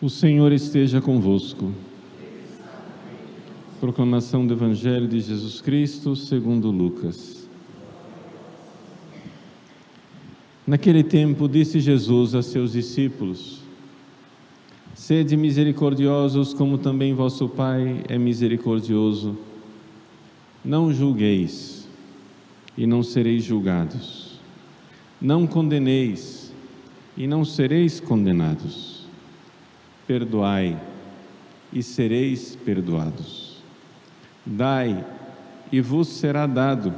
O Senhor esteja convosco. Proclamação do Evangelho de Jesus Cristo segundo Lucas. Naquele tempo disse Jesus a seus discípulos: Sede misericordiosos, como também vosso Pai é misericordioso. Não julgueis, e não sereis julgados. Não condeneis, e não sereis condenados. Perdoai, e sereis perdoados. Dai, e vos será dado.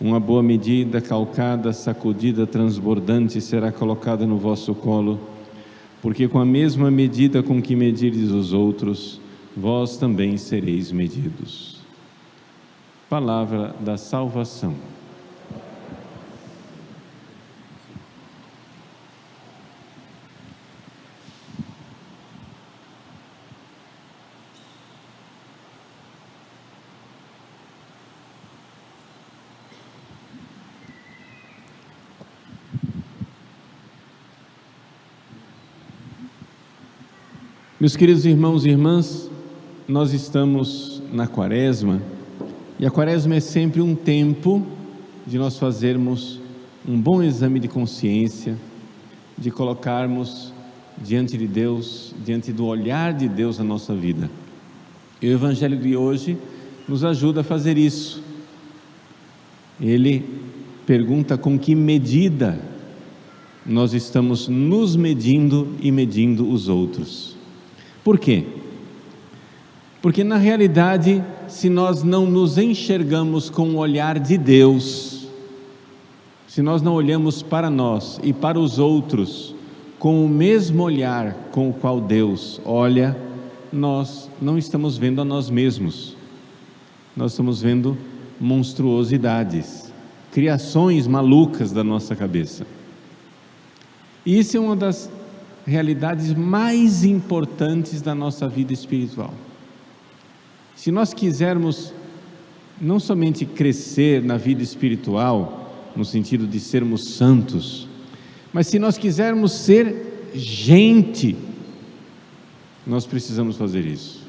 Uma boa medida, calcada, sacudida, transbordante, será colocada no vosso colo, porque com a mesma medida com que medirdes os outros, vós também sereis medidos. Palavra da salvação. Meus queridos irmãos e irmãs, nós estamos na Quaresma, e a Quaresma é sempre um tempo de nós fazermos um bom exame de consciência, de colocarmos diante de Deus, diante do olhar de Deus na nossa vida. E o Evangelho de hoje nos ajuda a fazer isso. Ele pergunta com que medida nós estamos nos medindo e medindo os outros. Por quê? Porque na realidade, se nós não nos enxergamos com o olhar de Deus, se nós não olhamos para nós e para os outros com o mesmo olhar com o qual Deus olha, nós não estamos vendo a nós mesmos, nós estamos vendo monstruosidades, criações malucas da nossa cabeça. E isso é uma das realidades mais importantes da nossa vida espiritual. Se nós quisermos não somente crescer na vida espiritual, no sentido de sermos santos, mas se nós quisermos ser gente, nós precisamos fazer isso.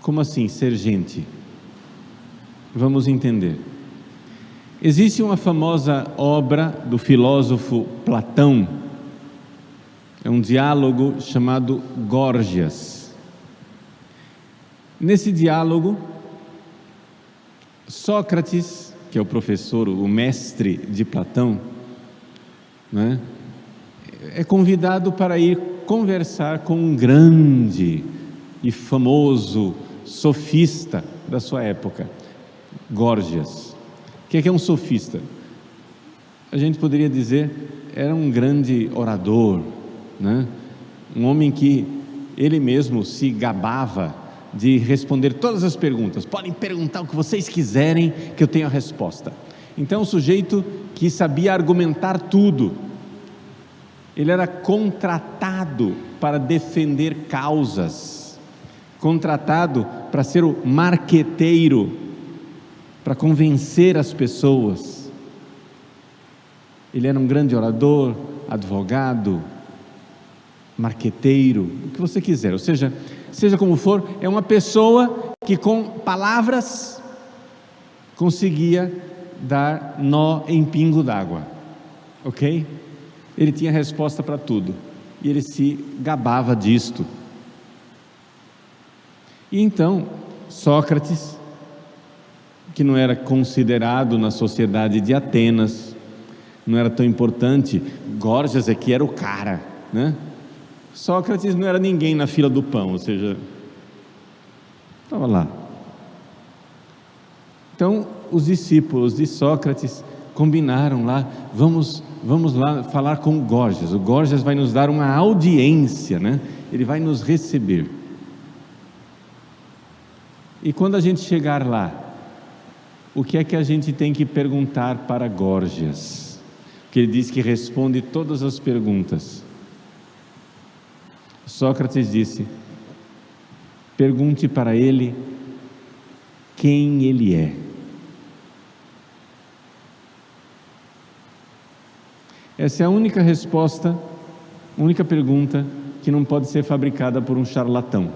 Como assim ser gente? Vamos entender. Existe uma famosa obra do filósofo Platão, é um diálogo chamado Górgias. Nesse diálogo, Sócrates, que é o professor, o mestre de Platão, né, é convidado para ir conversar com um grande e famoso sofista da sua época, Górgias. O que é um sofista? A gente poderia dizer, era um grande orador, né? Um homem que ele mesmo se gabava de responder todas as perguntas. Podem perguntar o que vocês quiserem, que eu tenho a resposta. Então, um sujeito que sabia argumentar tudo. Ele era contratado para defender causas, contratado para ser o marqueteiro, para convencer as pessoas. Ele era um grande orador, advogado, marqueteiro, o que você quiser, ou seja, seja como for, é uma pessoa que com palavras conseguia dar nó em pingo d'água, ok? Ele tinha resposta para tudo, e ele se gabava disto. E então, Sócrates, que não era considerado na sociedade de Atenas, não era tão importante, Górgias é que era o cara, né? Sócrates não era ninguém na fila do pão, ou seja, estava lá. Então, os discípulos de Sócrates combinaram lá, vamos lá falar com o Górgias vai nos dar uma audiência, né? Ele vai nos receber. E quando a gente chegar lá, o que é que a gente tem que perguntar para Górgias? Que ele diz que responde todas as perguntas. Sócrates disse: pergunte para ele quem ele é. Essa é a única resposta Única pergunta que não pode ser fabricada por um charlatão.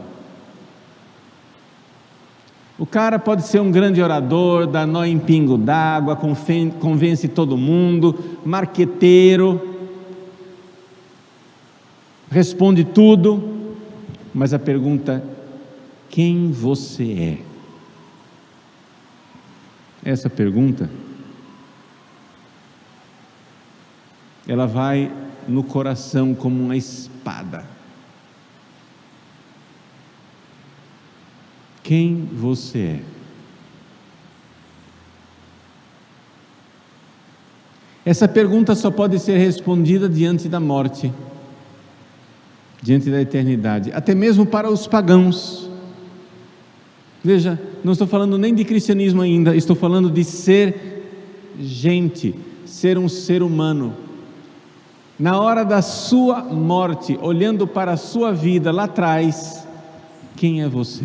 O cara pode ser um grande orador, dá nó em pingo d'água, convence todo mundo, marqueteiro, responde tudo, mas a pergunta: quem você é? Essa pergunta, ela vai no coração como uma espada. Quem você é? Essa pergunta só pode ser respondida diante da morte, diante da eternidade, até mesmo para os pagãos. Veja, não estou falando nem de cristianismo ainda, estou falando de ser gente, ser um ser humano. Na hora da sua morte, olhando para a sua vida lá atrás, quem é você?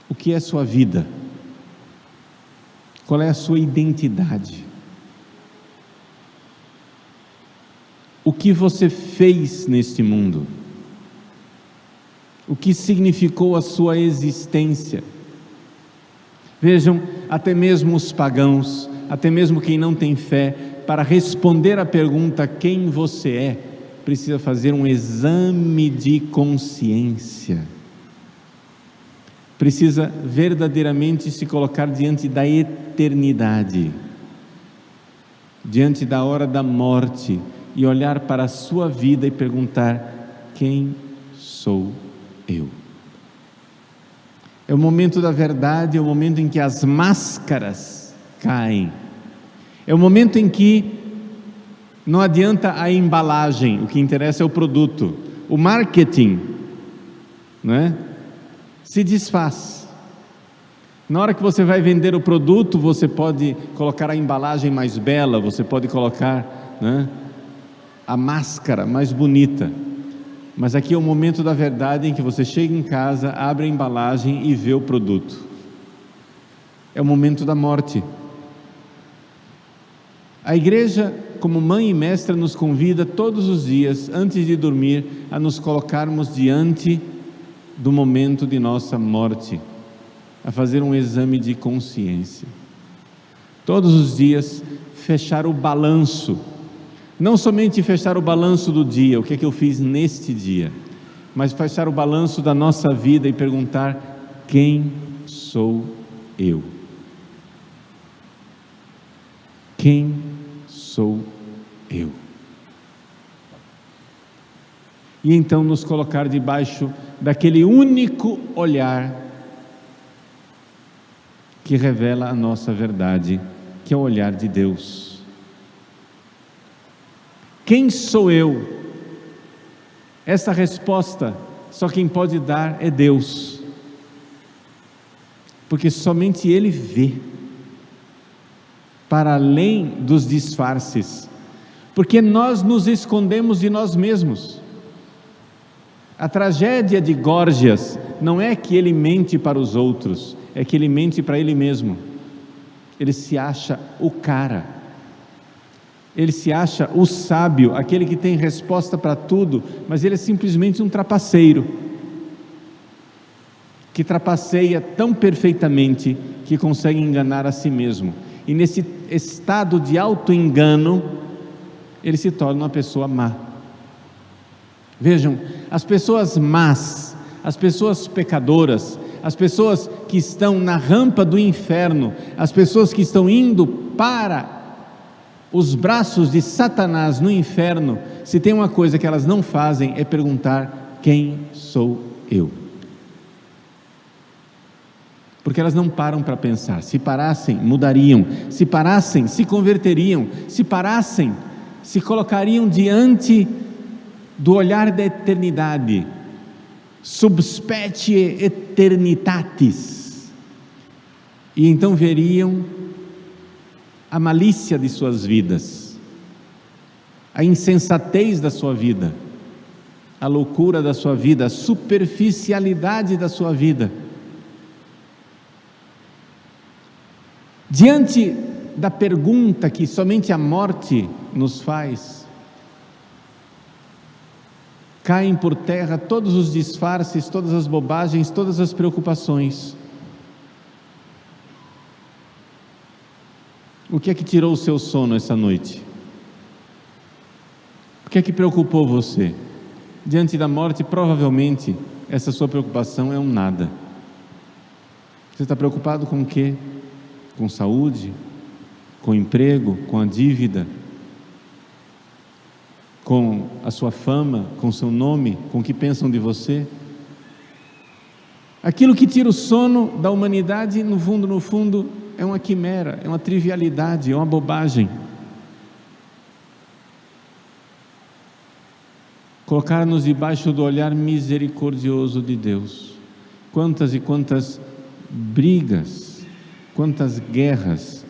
O que é sua vida? Qual é a sua identidade? O que você fez neste mundo? O que significou a sua existência? Vejam, até mesmo os pagãos, até mesmo quem não tem fé, para responder à pergunta quem você é, precisa fazer um exame de consciência. Precisa verdadeiramente se colocar diante da eternidade, diante da hora da morte, e olhar para a sua vida e perguntar: quem sou eu? É o momento da verdade, é o momento em que as máscaras caem, é o momento em que não adianta a embalagem, o que interessa é o produto, o marketing, não é? Se desfaz. Na hora que você vai vender o produto, você pode colocar a embalagem mais bela, você pode colocar, né, a máscara mais bonita, mas aqui é o momento da verdade em que você chega em casa, abre a embalagem e vê o produto. É o momento da morte. A igreja, como mãe e mestra, nos convida todos os dias, antes de dormir, a nos colocarmos diante do momento de nossa morte, a fazer um exame de consciência. Todos os dias, fechar o balanço, não somente fechar o balanço do dia, o que é que eu fiz neste dia, mas fechar o balanço da nossa vida e perguntar: quem sou eu? Quem sou eu? E então nos colocar debaixo daquele único olhar que revela a nossa verdade, que é o olhar de Deus. Quem sou eu? Essa resposta só quem pode dar é Deus, porque somente Ele vê para além dos disfarces, porque nós nos escondemos de nós mesmos. A tragédia de Górgias não é que ele mente para os outros, é que ele mente para ele mesmo. Ele se acha o cara, ele se acha o sábio, aquele que tem resposta para tudo, mas ele é simplesmente um trapaceiro, que trapaceia tão perfeitamente que consegue enganar a si mesmo. E nesse estado de auto-engano, ele se torna uma pessoa má. Vejam, as pessoas más, as pessoas pecadoras, as pessoas que estão na rampa do inferno, as pessoas que estão indo para os braços de Satanás no inferno, se tem uma coisa que elas não fazem é perguntar: quem sou eu? Porque elas não param para pensar. Se parassem, mudariam. Se parassem, se converteriam. Se parassem, se colocariam diante do olhar da eternidade, sub specie eternitatis, e então veriam a malícia de suas vidas, a insensatez da sua vida, a loucura da sua vida, a superficialidade da sua vida. Diante da pergunta que somente a morte nos faz, caem por terra todos os disfarces, todas as bobagens, todas as preocupações. O que é que tirou o seu sono essa noite? O que é que preocupou você? Diante da morte, provavelmente, essa sua preocupação é um nada. Você está preocupado com o quê? Com saúde? Com emprego? Com a dívida? Com a sua fama? Com o seu nome? Com o que pensam de você? Aquilo que tira o sono da humanidade, no fundo, é uma quimera, é uma trivialidade, é uma bobagem. Colocar-nos debaixo do olhar misericordioso de Deus. Quantas e quantas brigas, quantas guerras,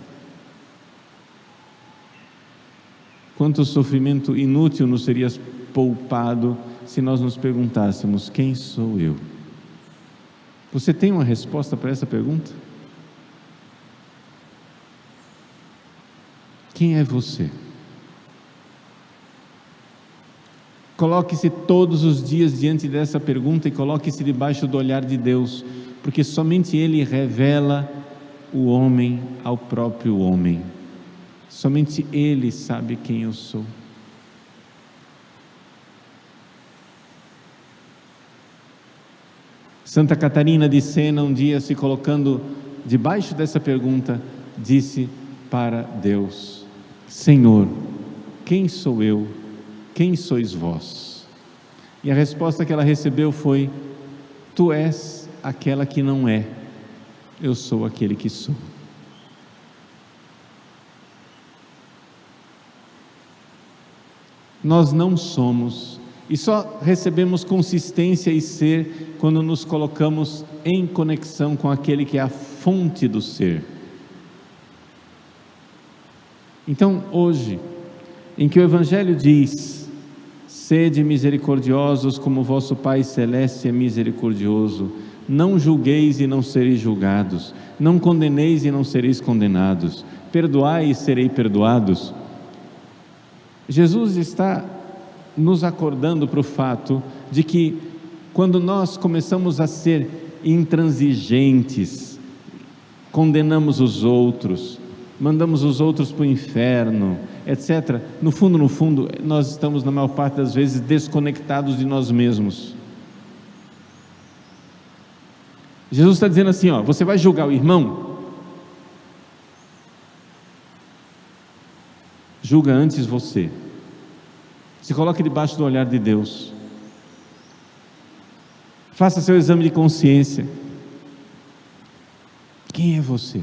quanto sofrimento inútil nos seria poupado se nós nos perguntássemos: quem sou eu? Você tem uma resposta para essa pergunta? Quem é você? Coloque-se todos os dias diante dessa pergunta e coloque-se debaixo do olhar de Deus, porque somente Ele revela o homem ao próprio homem. Somente Ele sabe quem eu sou. Santa Catarina de Sena, um dia, se colocando debaixo dessa pergunta, disse para Deus: Senhor, quem sou eu? Quem sois vós? E a resposta que ela recebeu foi: Tu és aquela que não é, eu sou aquele que sou. Nós não somos, e só recebemos consistência e ser quando nos colocamos em conexão com aquele que é a fonte do ser. Então, hoje, em que o Evangelho diz: sede misericordiosos como vosso Pai Celeste é misericordioso, não julgueis e não sereis julgados, não condeneis e não sereis condenados, perdoai e serei perdoados. Jesus está nos acordando para o fato de que quando nós começamos a ser intransigentes, condenamos os outros, mandamos os outros para o inferno, etc. No fundo, nós estamos, na maior parte das vezes, desconectados de nós mesmos. Jesus está dizendo assim: você vai julgar o irmão? Julga antes você. Se coloque debaixo do olhar de Deus. Faça seu exame de consciência. Quem é você?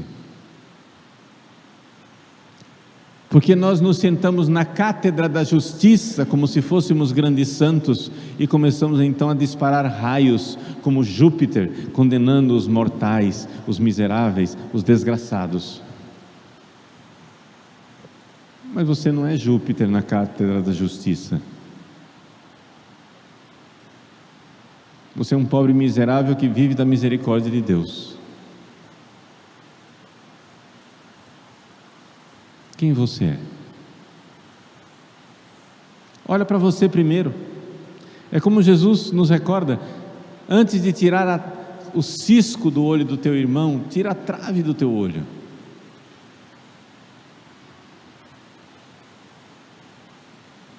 Porque nós nos sentamos na cátedra da justiça como se fôssemos grandes santos e começamos então a disparar raios como Júpiter, condenando os mortais, os miseráveis, os desgraçados. Mas você não é Júpiter na cátedra da justiça. Você é um pobre miserável que vive da misericórdia de Deus. Quem você é? Olha para você primeiro. É como Jesus nos recorda: antes de tirar o cisco do olho do teu irmão, tira a trave do teu olho.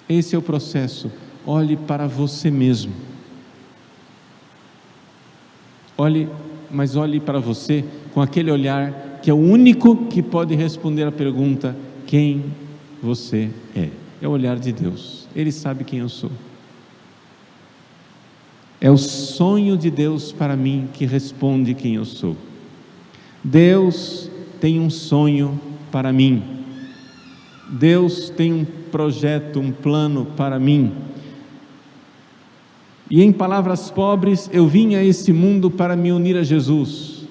Esse é o processo. Olhe para você mesmo. Mas olhe para você com aquele olhar que é o único que pode responder a pergunta: quem você é? É o olhar de Deus. Ele sabe quem eu sou. É o sonho de Deus para mim que responde quem eu sou. Deus tem um sonho para mim. Deus tem um projeto, um plano para mim. E em palavras pobres, eu vim a esse mundo para me unir a Jesus.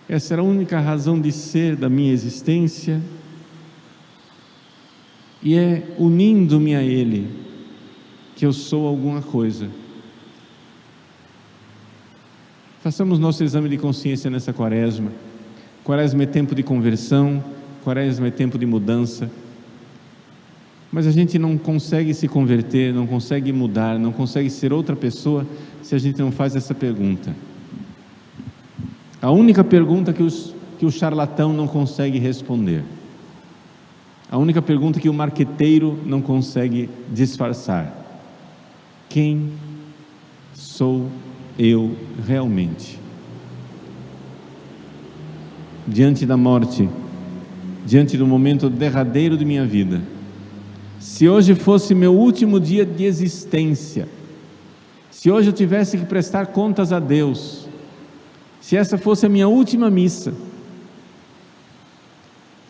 Essa era a única razão de ser da minha existência. E é unindo-me a Ele que eu sou alguma coisa. Façamos nosso exame de consciência nessa quaresma. Quaresma é tempo de conversão, Quaresma é tempo de mudança. Mas a gente não consegue se converter, não consegue mudar, não consegue ser outra pessoa se a gente não faz essa pergunta. A única pergunta que o charlatão não consegue responder. A única pergunta que o marqueteiro não consegue disfarçar. Quem sou eu realmente? Diante da morte, diante do momento derradeiro de minha vida, se hoje fosse meu último dia de existência, se hoje eu tivesse que prestar contas a Deus, se essa fosse a minha última missa,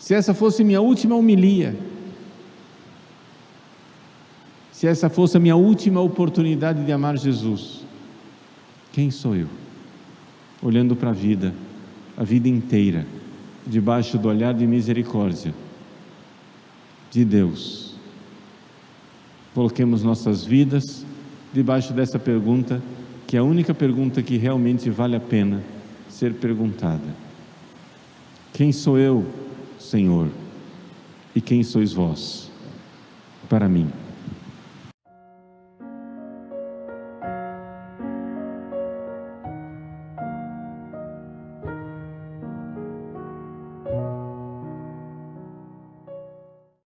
se essa fosse minha última homilia, se essa fosse a minha última oportunidade de amar Jesus, quem sou eu? Olhando para a vida inteira, debaixo do olhar de misericórdia de Deus. Coloquemos nossas vidas debaixo dessa pergunta, que é a única pergunta que realmente vale a pena ser perguntada. Quem sou eu, Senhor? E quem sois vós para mim?